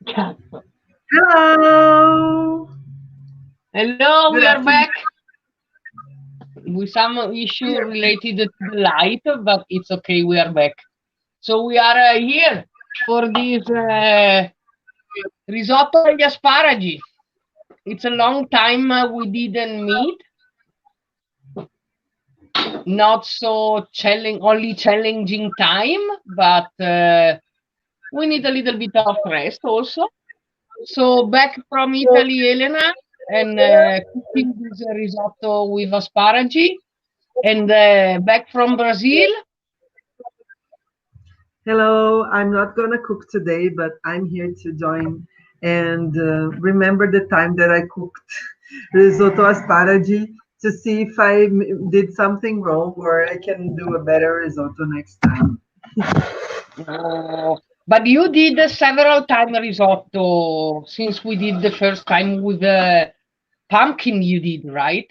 Hello. Hello, Good we are afternoon. back with some issue related to the light, but it's okay, we are back. So we are here for this risotto agli asparagi. It's a long time we didn't meet, not so only challenging time, but we need a little bit of rest also. So back from Italy, Elena, and cooking this risotto with asparagi. And back from Brazil, Hello. I'm not gonna cook today, but I'm here to join and remember the time that I cooked risotto asparagi to see if did something wrong or I can do a better risotto next time. oh, but you did several time risotto since we did the first time with the pumpkin you did, right?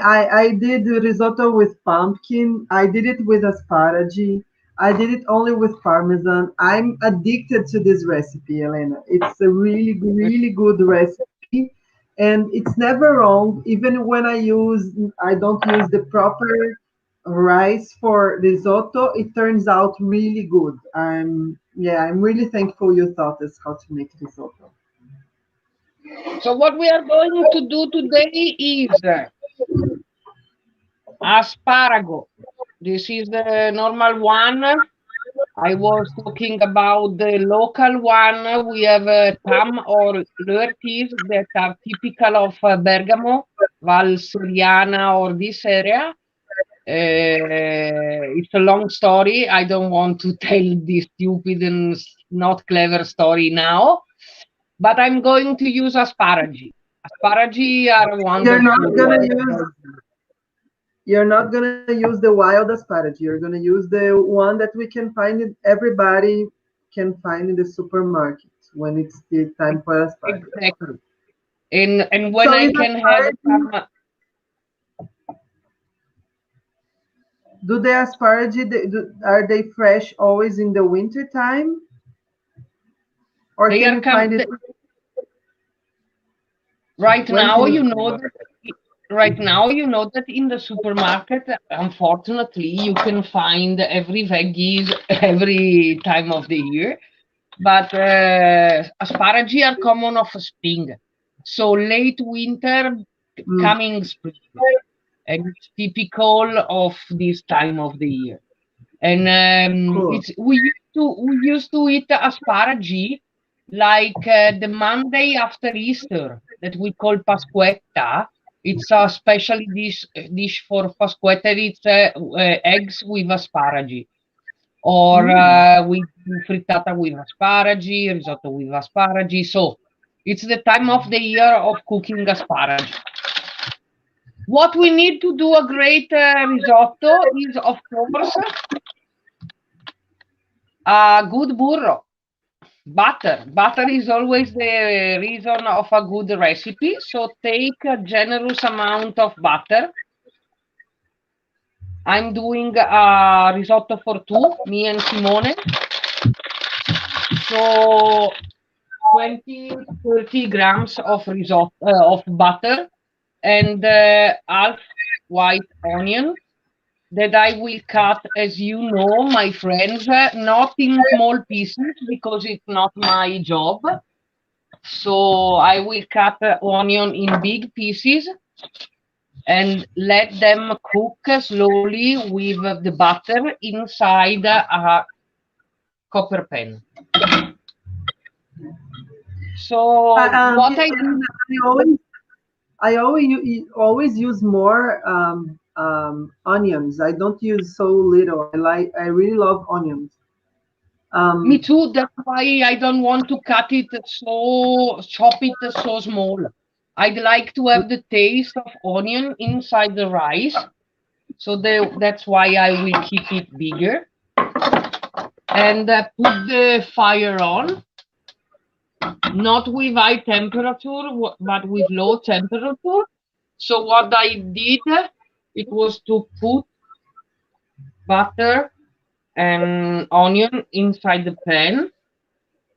I did risotto with pumpkin. I did it with asparagi. I did it only with parmesan. I'm addicted to this recipe, Elena. It's a really good recipe, and it's never wrong. Even when I don't use the proper rice for risotto, it turns out really good. I'm really thankful you taught us how to make risotto. So what we are going to do today is asparago. This is the normal one. I was talking about the local one. We have tam or lurtis that are typical of Bergamo, Val Soriana, or this area. It's a long story. I don't want to tell this stupid and not clever story now, but I'm going to use asparagi. Asparagi are You're wonderful. not gonna use You're not gonna use the wild asparagi. You're gonna use the one that we can find it. Everybody can find in the supermarket when it's the time for asparagi. Exactly. And when So I is can have asparagi? some, Do the asparagi? Are they fresh always in the winter time, or they can are you find it? right When now. can you You find know it? that right now you know that in the supermarket, unfortunately, you can find every veggies every time of the year. But asparagi are common of spring, so late winter, Mm, coming spring, and it's typical of this time of the year. And cool. it's we used to eat asparagi like the Monday after Easter that we call Pasquetta. It's a special dish for Pasquetta. It's eggs with asparagi, or Mm, we do frittata with asparagi, risotto with asparagi. So it's the time of the year of cooking asparagi. What we need to do a great risotto is, of course, a good burro. Butter. Butter is always the reason of a good recipe. So take a generous amount of butter. I'm doing a risotto for two, me and Simone. So 20, 30 grams of risotto of butter and half white onion that I will cut, as you know, my friends, not in small pieces because it's not my job. So I will cut the onion in big pieces and let them cook slowly with the butter inside a copper pan. So what I do, I always I always use more onions. I don't use so little. I really love onions. me Um, too, that's why I don't want to chop it so small. I'd like to have the taste of onion inside the rice. So that's why I will keep it bigger and put the fire on, not with high temperature, but with low temperature. So what I did, it was to put butter and onion inside the pan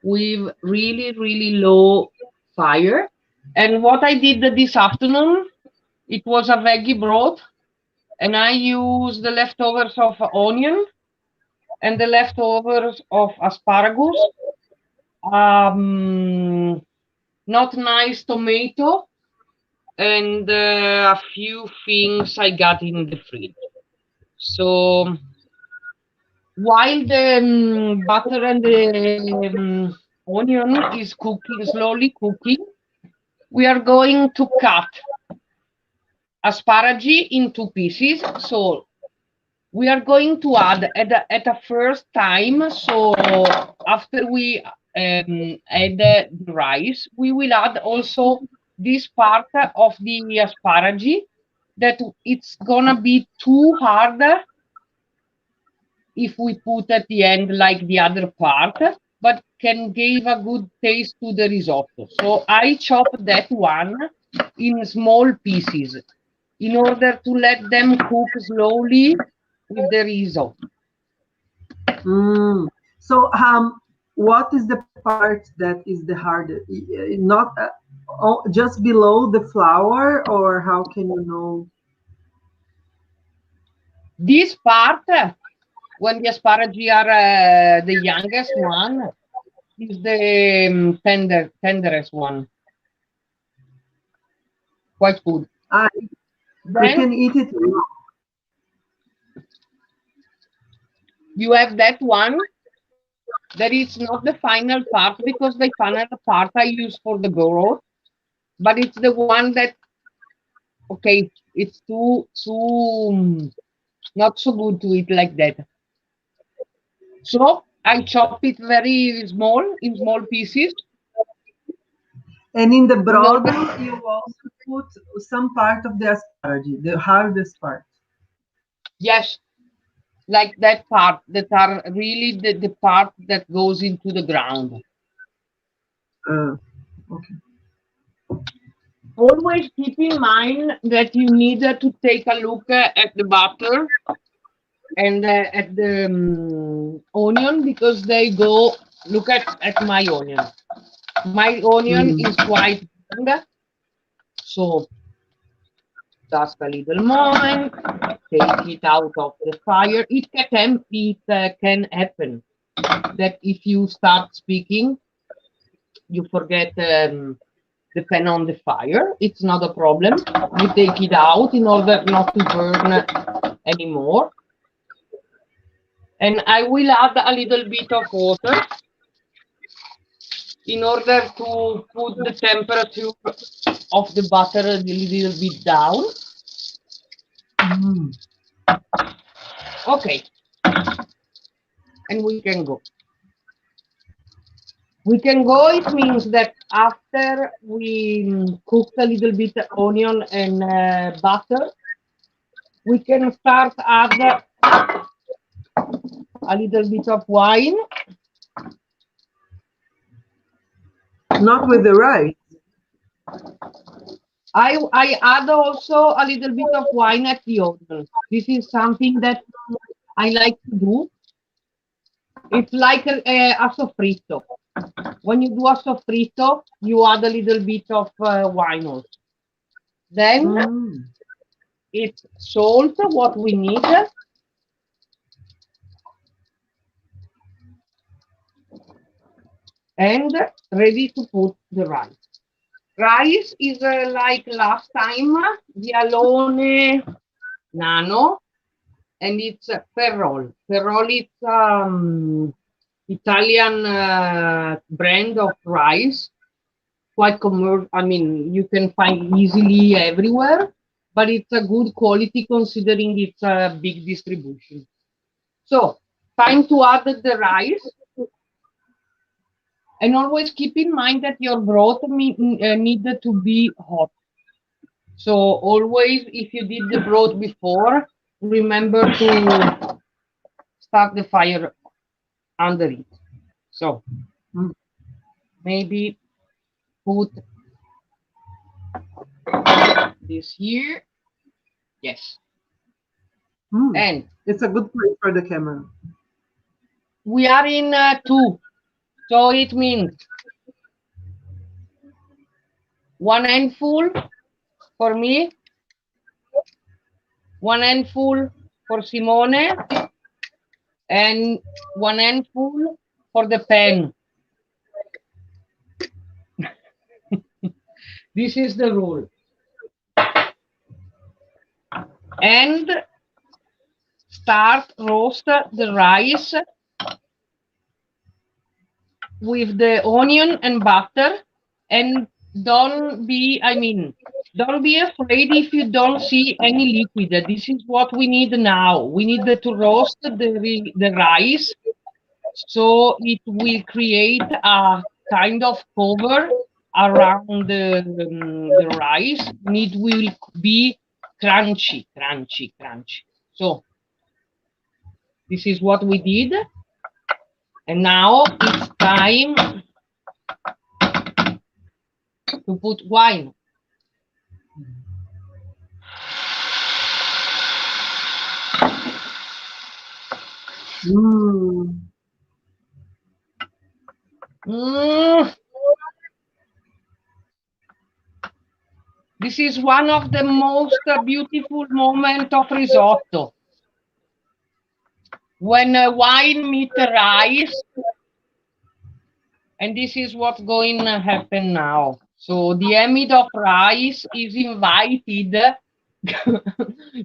with really, really low fire. And what I did this afternoon, it was a veggie broth, and I used the leftovers of onion and the leftovers of asparagus, um, not nice tomato, and a few things I got in the fridge. So while the butter and the onion is cooking, slowly cooking, we are going to cut asparagi in two pieces. So we are going to add at the first time. So after we add the rice, we will add also this part of the asparagi that it's gonna be too hard if we put at the end like the other part, but can give a good taste to the risotto. So I chop that one in small pieces in order to let them cook slowly with the risotto. Mm. So, what is the part that is the hardest? Not just below the flour, or how can you know? This part, when the asparagi are the youngest one, is the tenderest one. Quite good. Ah, we Then can eat it raw. you have that one that is not the final part because the final part I use for the broth, but it's the one that okay, it's too not so good to eat like that. So I chop it very small in small pieces And in the in order. brodo, you also put some part of the asparagi, the hardest part. Yes, like that part that are really the part that goes into the ground. Uh, okay. Always keep in mind that you need to take a look at the butter and at the onion because they go. Look at my onion. My onion Mm. is quite young, so just a little moment. Take it out of the fire. It can happen that if you start speaking, you forget the pan on the fire. It's not a problem. You take it out in order not to burn anymore. And I will add a little bit of water in order to put the temperature of the butter a little bit down. Mm. Okay, and we can go. We can go, it means that after we cooked a little bit onion and butter, we can start add a little bit of wine. Not with the rice. I add also a little bit of wine at the onion. This is something that I like to do. It's like a soffritto. When you do a soffritto, you add a little bit of wine also. Then Mm. it's salt, what we need, and ready to put the rice. Rice is like last time, the Alone Nano, and it's Ferrol. Ferrol is Italian brand of rice, quite commercial. I mean, you can find easily everywhere, but it's a good quality considering it's a big distribution. So, time to add the rice, and always keep in mind that your broth needed to be hot. So always, if you did the broth before, remember to start the fire under it. So Mm. maybe put this here. Yes. Mm. And It's a good place for the camera. we are in two. So it means 1 handful for me, 1 handful for Simone, and 1 handful for the pen. This is the rule. And start roast the rice with the onion and butter, and don't be afraid if you don't see any liquid. This is what we need now. We need to roast the rice, so it will create a kind of cover around the rice, and it will be crunchy, crunchy, crunchy. So this is what we did, and now it's time to put wine. Mm. Mm. This is one of the most beautiful moments of risotto. When wine meets rice, and this is what's going to happen now. So the amide of rice is invited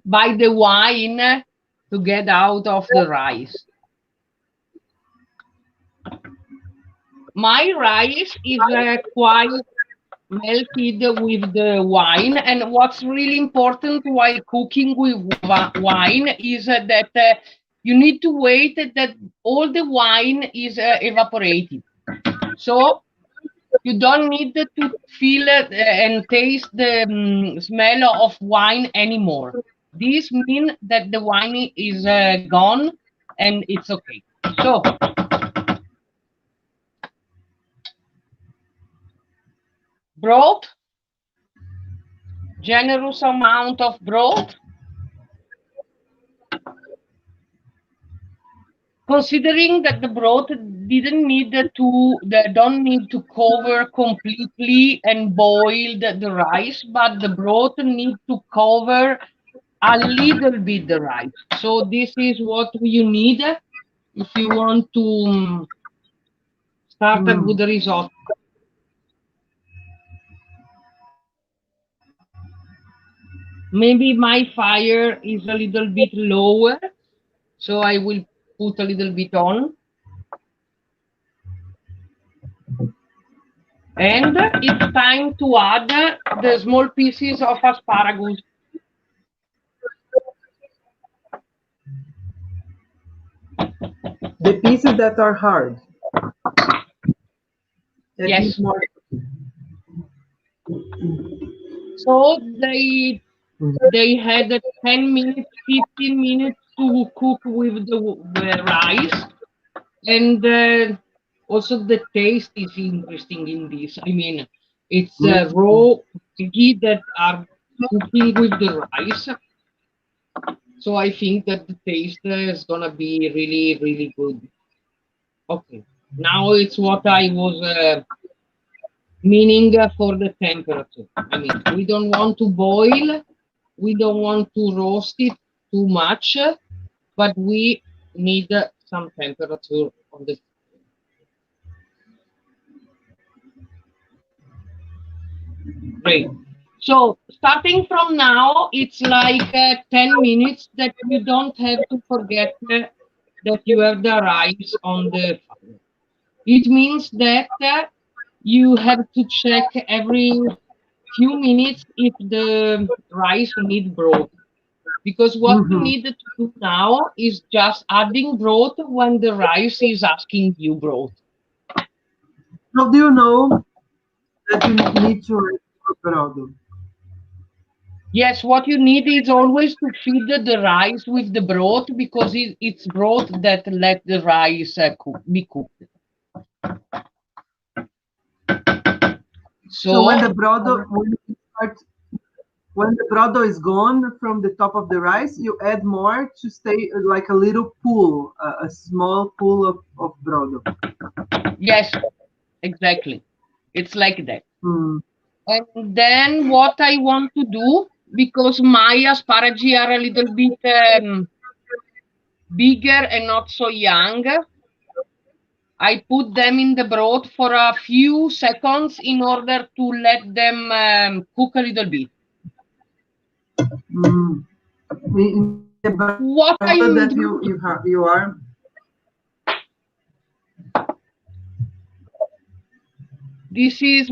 by the wine to get out of the rice. My rice is quite melted with the wine, and what's really important while cooking with wine is that you need to wait that all the wine is evaporated. So you don't need to feel and taste the smell of wine anymore. This means that the wine is gone and it's okay. So broth, generous amount of broth. Considering that the broth don't need to cover completely and boil the rice, but the broth need to cover a little bit the rice. So this is what you need if you want to start a good risotto. Maybe my fire is a little bit lower, so I will put a little bit on. And it's time to add the small pieces of asparagus. The pieces that are hard. Yes. So they had 10 minutes, 15 minutes to cook with the rice, and also the taste is interesting in this. I mean, it's raw piggy that are cooking with the rice. So I think that the taste is gonna be really, really good. Okay, now it's what I was meaning for the temperature. I mean, we don't want to boil, we don't want to roast it too much, but we need some temperature on the. Great. So starting from now, it's like 10 minutes that you don't have to forget that you have the rice on the fire. It means that you have to check every few minutes if the rice needs broth. Because what you need to do now is just adding broth when the rice is asking you broth. How do you know that you need to add brodo? Yes, what you need is always to feed the rice with the broth, because it's broth that let the rice be cooked. So when the brodo when the brodo is gone from the top of the rice, you add more to stay like a little pool, a small pool of brodo. Yes, exactly. It's like that. Mm. And then what I want to do, because my asparagi are a little bit bigger and not so young, I put them in the broth for a few seconds in order to let them cook a little bit. Mm. In the What broth that I'm you doing, have, you are. this is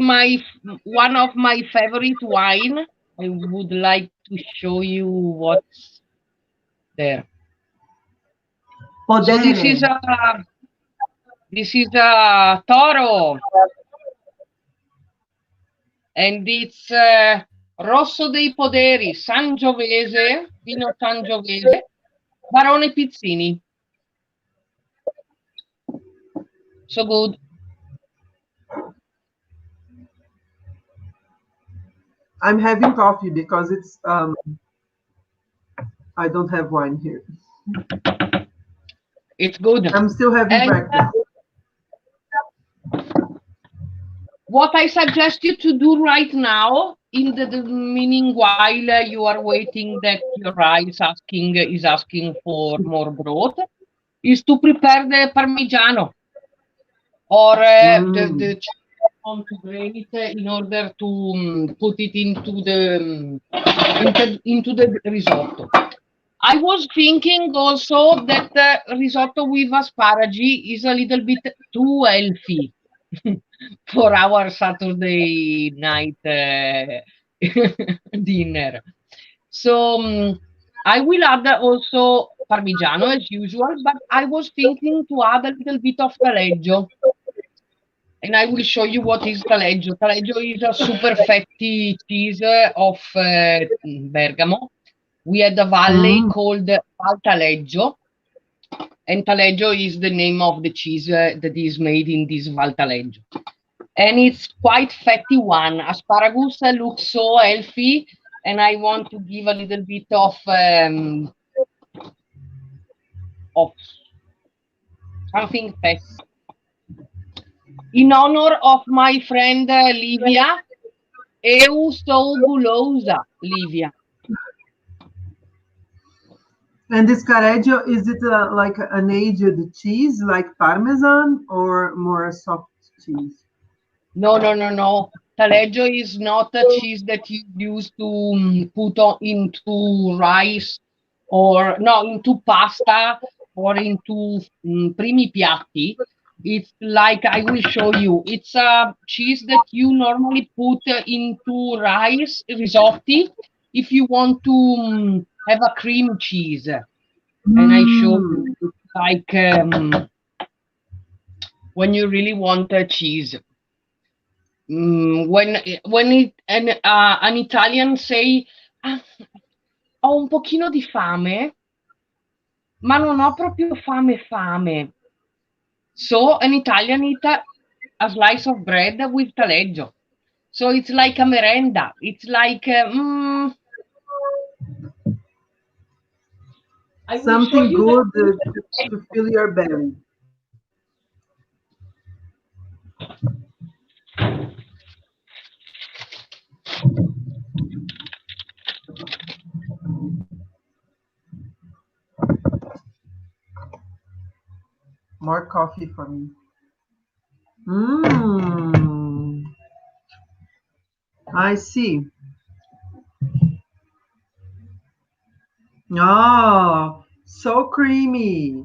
one of my favorite wine. I would like to show you what's there. So Podere. this is a Toro, and it's Rosso dei Poderi, Sangiovese, Vino Sangiovese, Barone Pizzini. So good. I'm having coffee because it's I don't have wine here. It's good. I'm still having And breakfast. what I suggest you to do right now, in the meaning while you are waiting that your rice is asking for more broth, is to prepare the Parmigiano or Mm. the cheese on to grate in order to put it into the risotto. I was thinking also that risotto with asparagi is a little bit too healthy for our Saturday night dinner. So I will add also Parmigiano as usual, but I was thinking to add a little bit of taleggio. And I will show you what is taleggio. Taleggio is a super fatty cheese of Bergamo. We had a valley Mm. called Val Taleggio, and Taleggio is the name of the cheese that is made in this Val Taleggio. And it's quite fatty one. Asparagus looks so healthy, and I want to give a little bit of something fatty. In honor of my friend Livia, Eu sou gulosa, Livia. And this careggio, is it like an aged cheese, like Parmesan, or more soft cheese? No, no, no, no. Taleggio is not a cheese that you use to put into rice or no, into pasta or into primi piatti. It's like I will show you. It's a cheese that you normally put into rice risotti if you want to have a cream cheese. And I show Mm. you, it's like when you really want a cheese. An Italian say, "Ah, ho un pochino di fame, ma non ho proprio fame. So an Italian eat a slice of bread with taleggio. So it's like a merenda. It's like, I will show Something you that. good to fill your belly. More coffee for me. Mmm. I see. Oh, so creamy.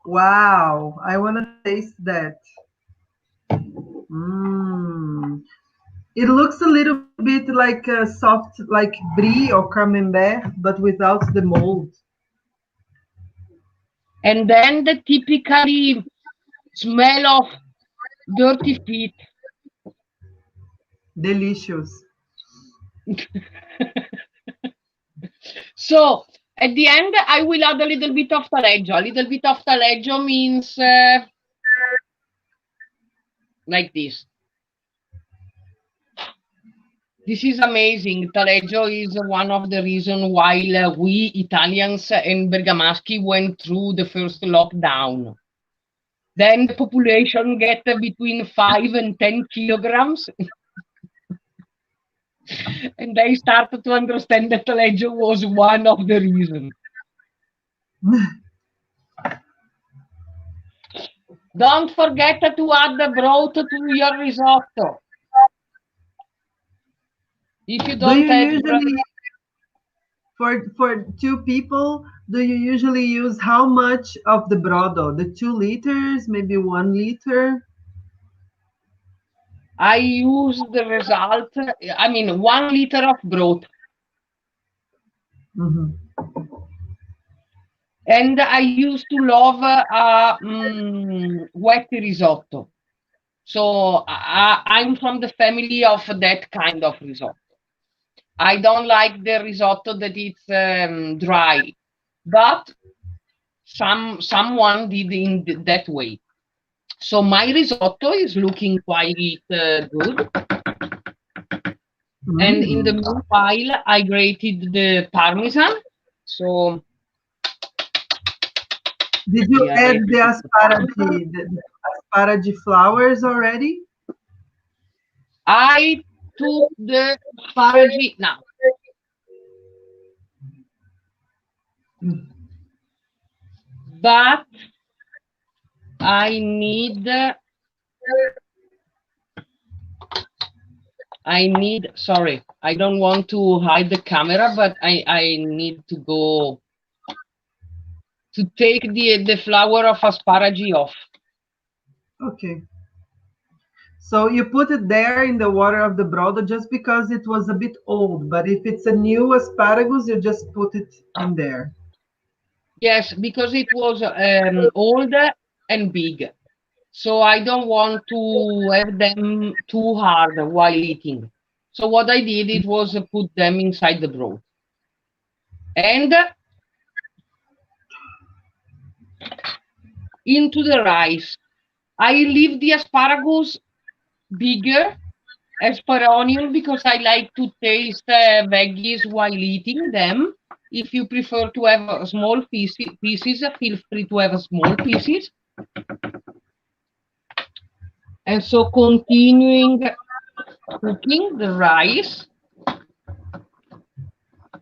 Wow. I want to taste that. Mmm. It looks a little bit like a soft, like brie or camembert, but without the mold. And then the typically smell of dirty feet. Delicious. So at the end, I will add a little bit of taleggio. A little bit of taleggio means like this. This is amazing. Taleggio is one of the reasons why we Italians and Bergamaschi went through the first lockdown. Then the population get between 5 and 10 kilograms. And they started to understand that Taleggio was one of the reasons. Don't forget to add the broth to your risotto. If you Do don't you have usually, for two people, do you usually use how much of the brodo? The 2 liters, maybe 1 liter? I use the result, I mean, 1 liter of broth. Mhm. And I used to love wet risotto. So I'm from the family of that kind of risotto. I don't like the risotto that it's dry, but someone did in that way. So my risotto is looking quite good. And in the Mm. meanwhile, I grated the parmesan. So Did you we are add ready the to put parmesan. the asparagi flowers already? I took the asparagi now, but I need sorry, I don't want to hide the camera, but I need to go to take the flower of asparagi off. Okay. So you put it there in the water of the brodo just because it was a bit old, but if it's a new asparagus, you just put it in there. Yes, because it was old and big. So I don't want to have them too hard while eating. So what I did, it was put them inside the broth. And into the rice. I leave the asparagus bigger as per onion because I like to taste veggies while eating them. If you prefer to have small pieces, feel free to have small pieces. And so continuing cooking the rice.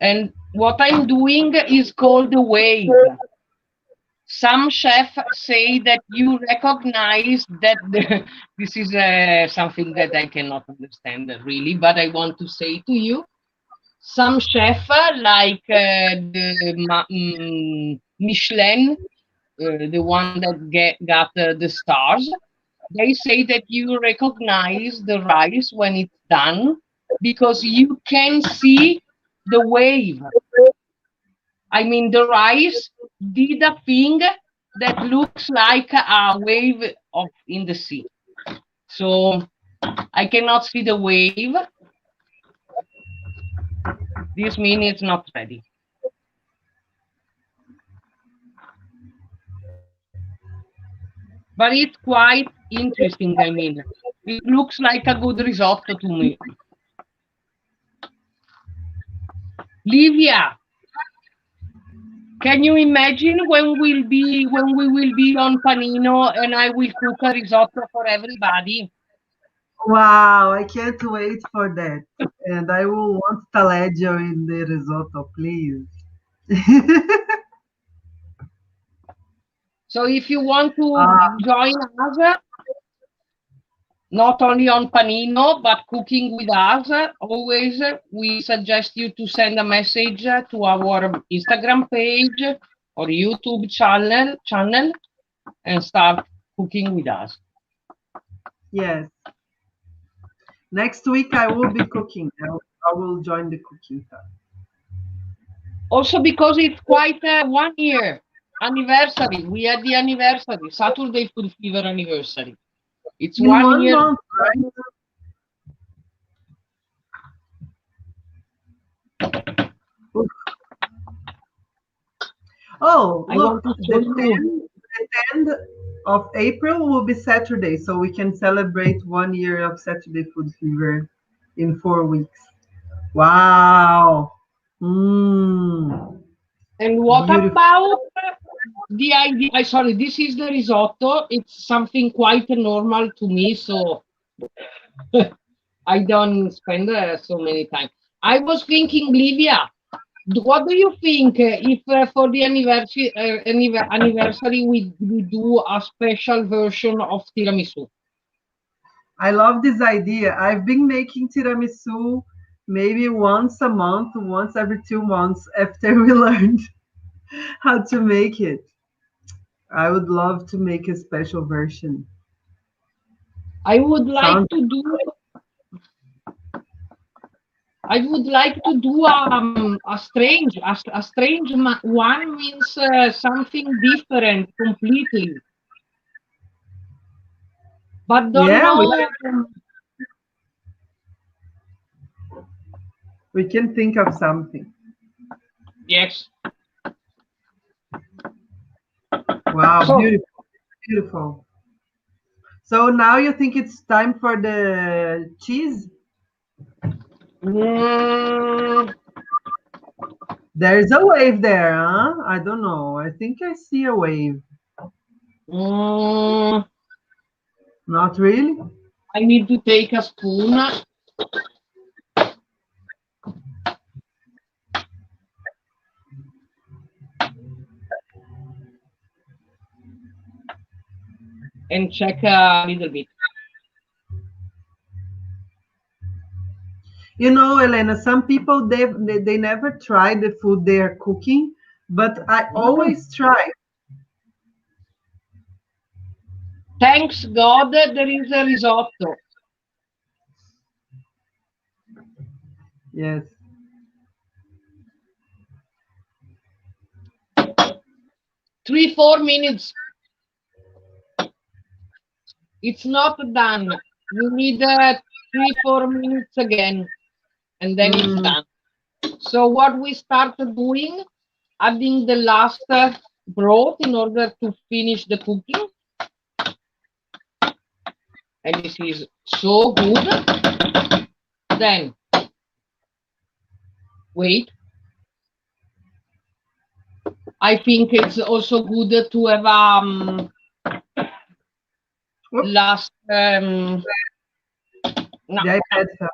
And what I'm doing is called the wave. Some chefs say that you recognize that this is something that I cannot understand really, but I want to say to you, some chefs like Michelin, the one that got the stars, they say that you recognize the rice when it's done because you can see the wave. I mean, the rice did a thing that looks like a wave of in the sea. So I cannot see the wave. This means it's not ready. But it's quite interesting. I mean, it looks like a good risotto to me. Livia, can you imagine when we will be on Panino and I will cook a risotto for everybody? Wow, I can't wait for that. And I will want taleggio in the risotto, please. So if you want to uh, join us, not only on Panino, but cooking with us, always we suggest you to send a message to our Instagram page or YouTube channel and start cooking with us. yes. Next week I will be cooking. I will join the cooking time. Also because it's quite 1 year anniversary. We had the anniversary, Saturday Food Fever anniversary. It's In 1 year. 1 month, right? Oh, I look, want to show you. the 10th of April will be Saturday, so we can celebrate 1 year of Saturday Food Fever in 4 weeks. Wow. Mm, And what beautiful. about the idea, sorry, this is the risotto. It's something quite normal to me, so I don't spend so many time. I was thinking, Livia, what do you think if for the anniversary we do a special version of tiramisu? I love this idea. I've been making tiramisu maybe once a month, once every 2 months after we learned how to make it. I would love to make a special version. I would like Sounds to do I would like to do a strange one means something different completely, but don't yeah, know. we can think of something. Yes. Wow, So beautiful, beautiful. So now you think it's time for the cheese? mm, There's a wave there, huh? I don't know. I think I see a wave. mm, Not really? I need to take a spoon and check a little bit. You know, Elena, some people they never try the food they are cooking, but I Mm. always try. Thanks God there is a risotto. Yes. 3 4 minutes. It's not done. We need 3 4 minutes again, and then it's Mm, done. So what we start doing, adding the last broth in order to finish the cooking, and this is so good. Then wait, I think it's also good to have whoops, last no, the iPad fell.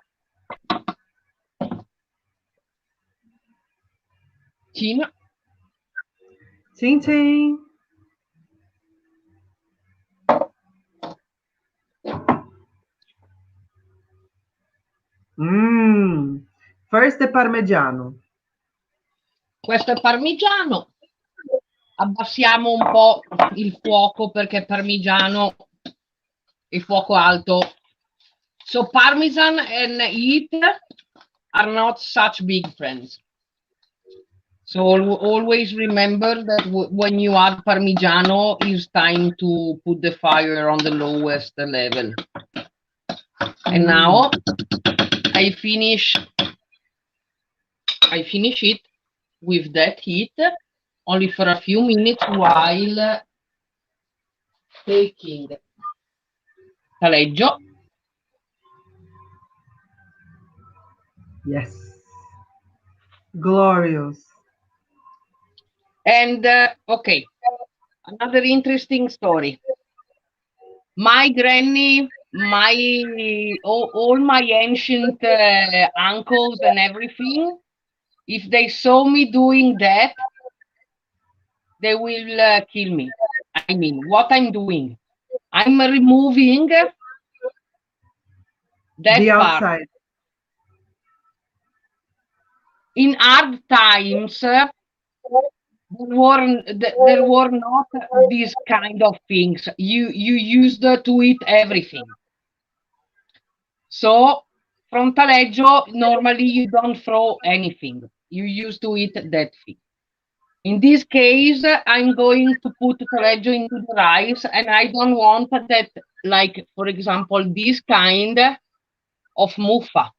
chin. Ting ting. Mm. First the Parmigiano. Questo è parmigiano. Abbassiamo un po' il fuoco perché parmigiano, il fuoco alto. So parmesan and heat are not such big friends. So always remember that when you add parmigiano, it's time to put the fire on the lowest level. And now I finish it with that heat only for a few minutes while taking taleggio. Yes. Glorious. And okay, another interesting story. My granny, all my ancient uncles and everything, if they saw me doing that, they will kill me. I mean, what I'm doing, I'm removing The that part. outside. In hard times, there were not these kind of things. You used to eat everything. So from taleggio, normally you don't throw anything. You used to eat that thing. In this case, I'm going to put taleggio into the rice, and I don't want that, like, for example, this kind of muffa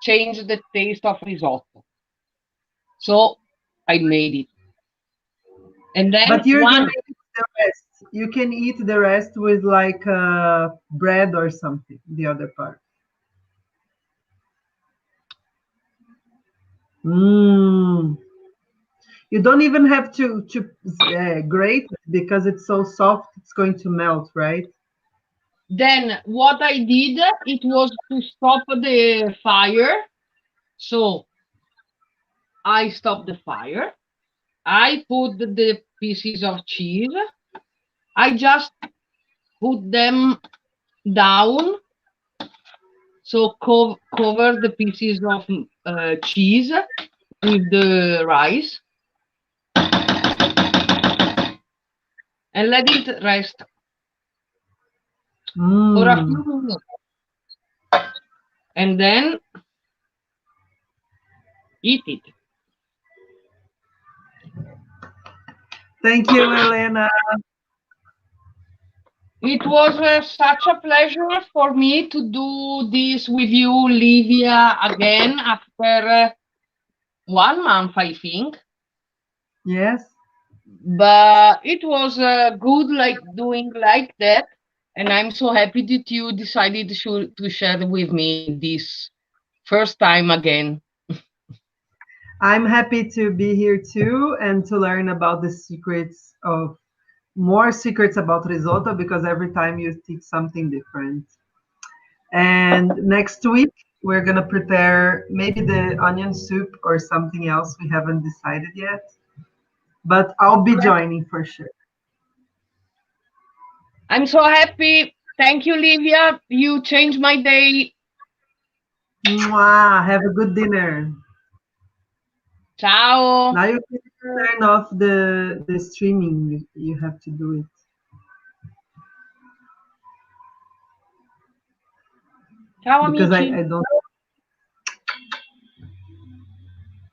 change the taste of risotto. So I made it. And then But you're gonna one, eat the rest. You can eat the rest with like bread or something, the other part. Mm. You don't even have to grate it because it's so soft. It's going to melt, right? Then what I did, it was to stop the fire. So I stopped the fire. I put the pieces of cheese. I just put them down. So cover the pieces of cheese with the rice and let it rest for a few Mm. minutes. And then eat it. Thank you, Elena. It was such a pleasure for me to do this with you, Livia, again after 1 month, I think. Yes. But it was good, like doing like that, and I'm so happy that you decided to share with me this first time again. I'm happy to be here too and to learn about the secrets of more secrets about risotto because every time you teach something different. And next week, we're going to prepare maybe the onion soup or something else we haven't decided yet. But I'll be joining for sure. I'm so happy. Thank you, Livia. You changed my day. Mwah! Have a good dinner. Ciao. Now you can turn off the streaming. You have to do it Ciao, because amici. I don't